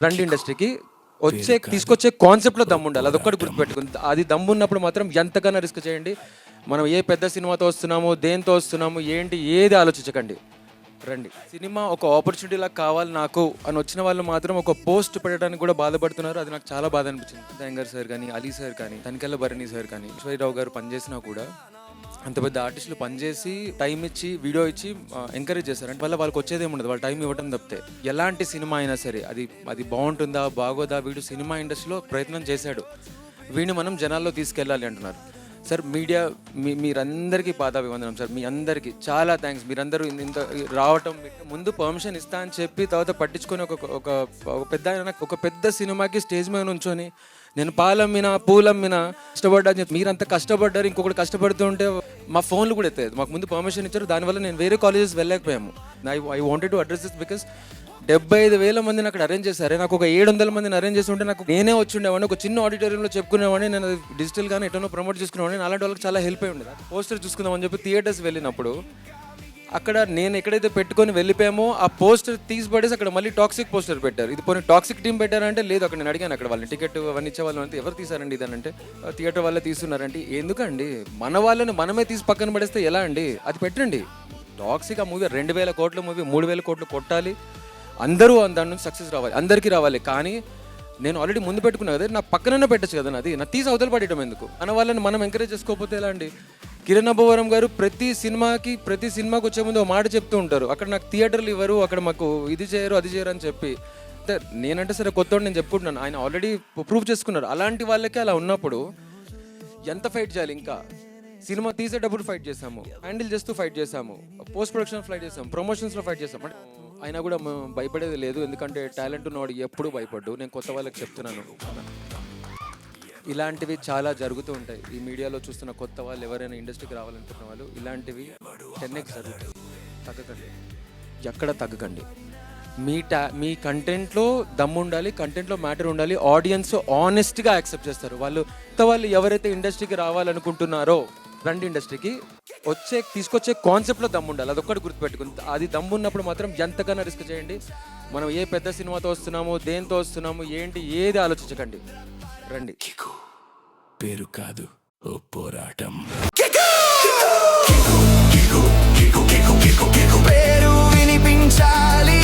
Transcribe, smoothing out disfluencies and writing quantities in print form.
రండి ఇండస్ట్రీకి తీసుకొచ్చే కాన్సెప్ట్లో దమ్ము ఉండాలి. అదొక్కటి గుర్తుపెట్టుకుని, అది దమ్ము ఉన్నప్పుడు మాత్రం ఎంతకన్నా రిస్క్ చేయండి. మనం ఏ పెద్ద సినిమాతో వస్తున్నాము, దేంతో వస్తున్నాము, ఏంటి ఏది ఆలోచించకండి, రండి. సినిమా ఒక ఆపర్చునిటీలా కావాలి నాకు అని వచ్చిన వాళ్ళు మాత్రం ఒక పోస్ట్ పెట్టడానికి కూడా బాధపడుతున్నారు. అది నాకు చాలా బాధ అనిపించింది. దయంగర్ సార్ కానీ, అలీ సార్ కానీ, తనికెళ్ళ భరణి సార్ కానీ, ఈశ్వరరావు గారు పనిచేసినా కూడా అంత పెద్ద ఆర్టిస్టులు పనిచేసి టైం ఇచ్చి వీడియో ఇచ్చి ఎంకరేజ్ చేస్తారు. అంటే వాళ్ళకి వచ్చేది ఏముండదు, వాళ్ళు టైం ఇవ్వడం తప్పితే. ఎలాంటి సినిమా అయినా సరే అది బాగుంటుందా బాగోదా, వీడు సినిమా ఇండస్ట్రీలో ప్రయత్నం చేశాడు, వీడిని మనం జనాల్లో తీసుకెళ్ళాలి అంటున్నారు. సార్ మీడియా మీరందరికీ పాదాభివందనం సార్. మీ అందరికీ చాలా థ్యాంక్స్. మీరందరూ ఇంత రావటం, ముందు పర్మిషన్ ఇస్తా అని చెప్పి తర్వాత పట్టించుకొని ఒక పెద్ద సినిమాకి స్టేజ్ మీద నుంచొని నేను పాలమ్మినా పూలమ్మినా కష్టపడ్డా అని చెప్పి మీరంతా కష్టపడ్డారు. ఇంకొకటి కష్టపడుతూ ఉంటే మా ఫోన్లు కూడా ఎత్తేది. మాకు ముందు పర్మిషన్ ఇచ్చారు, దానివల్ల నేను వేరే కాలేజెస్ వెళ్ళలేకపోయాము. I wanted to address this because 75,000 మందిని అక్కడ అరేంజ్ చేశారు. నాకు ఒక 700 మందిని అరేంజ్ చేసి ఉంటే నాకు నేనే వచ్చి ఉండేవాడిని, ఒక చిన్న ఆడిటోరియంలో చెప్పుకునేవాడిని, నేను డిజిటల్గానే ఎటనో ప్రమోట్ చేసుకునేవాడిని. అలాంటి వాళ్ళకి చాలా హెల్ప్ అయ్యి ఉండేది. పోస్టర్ చూసుకుందామని చెప్పి థియేటర్స్ వెళ్ళినప్పుడు అక్కడ నేను ఎక్కడైతే పెట్టుకొని వెళ్ళిపోయామో ఆ పోస్టర్ తీసి పడేసి అక్కడ మళ్ళీ టాక్సిక్ పోస్టర్ పెట్టారు. ఇది పోనీ టాక్సిక్ టీం పెట్టారంటే లేదు. అక్కడ నేను అడిగాను, అక్కడ వాళ్ళని టికెట్ అవన్నీ ఇచ్చే వాళ్ళు అంటే ఎవరు తీసారండి ఇదనంటే థియేటర్ వాళ్ళే తీస్తున్నారంటే, ఎందుకండి మన వాళ్ళని మనమే తీసి పక్కన పడేస్తే ఎలా అండి? అది పెట్టండి. టాక్సిక్ ఆ మూవీ 2,000 కోట్ల మూవీ, 3,000 కోట్లు కొట్టాలి, అందరూ దాని నుంచి సక్సెస్ రావాలి, అందరికీ రావాలి. కానీ నేను ఆల్రెడీ ముందు పెట్టుకున్నా కదా, నా పక్కననే పెట్టచ్చు కదా, అది నా తీసి అవతల పడేయడం ఎందుకు? మన వాళ్ళని మనం ఎంకరేజ్ చేసుకోకపోతే ఎలా అండి? కిరణ్ అబ్బవరం గారు ప్రతి సినిమాకి వచ్చే ముందు ఒక మాట చెప్తూ ఉంటారు, అక్కడ నాకు థియేటర్లు ఇవ్వరు, అక్కడ మాకు ఇది చేయరు అది చేయరు అని చెప్పి. నేనంటే సరే కొత్త నేను చెప్పుకుంటున్నాను, ఆయన ఆల్రెడీ ప్రూవ్ చేసుకున్నారు. అలాంటి వాళ్ళకి అలా ఉన్నప్పుడు ఎంత ఫైట్ చేయాలి? ఇంకా సినిమా తీసేటప్పుడు ఫైట్ చేసాము, హ్యాండిల్ చేస్తూ ఫైట్ చేసాము, పోస్ట్ ప్రొడక్షన్ ఫైట్ చేసాము, ప్రమోషన్స్లో ఫైట్ చేసాము. అంటే అయినా కూడా భయపడేది లేదు, ఎందుకంటే టాలెంట్ ఉన్నవాడు ఎప్పుడు భయపడ్డు. నేను కొత్త వాళ్ళకి చెప్తున్నాను, ఇలాంటివి చాలా జరుగుతూ ఉంటాయి. ఈ మీడియాలో చూస్తున్న కొత్త వాళ్ళు ఎవరైనా ఇండస్ట్రీకి రావాలనుకున్న వాళ్ళు ఇలాంటివి 10x జరుగుతాయి. తగ్గకండి, ఎక్కడ తగ్గకండి. మీ కంటెంట్లో దమ్ము ఉండాలి, కంటెంట్లో మ్యాటర్ ఉండాలి, ఆడియన్స్ ఆనెస్ట్గా యాక్సెప్ట్ చేస్తారు. వాళ్ళు ఎవరైతే ఇండస్ట్రీకి రావాలనుకుంటున్నారో రండి ఇండస్ట్రీకి, తీసుకొచ్చే కాన్సెప్ట్లో దమ్ము ఉండాలి. అదొక్కటి గుర్తుపెట్టుకుని, అది దమ్ము ఉన్నప్పుడు మాత్రం ఎంతకన్నా రిస్క్ చేయండి. మనం ఏ పెద్ద సినిమాతో వస్తున్నాము, దేంతో వస్తున్నాము, ఏంటి ఏది ఆలోచించకండి, రండి. పేరు కాదు, ఓ పోరాటం. పేరు వినిపించాలి.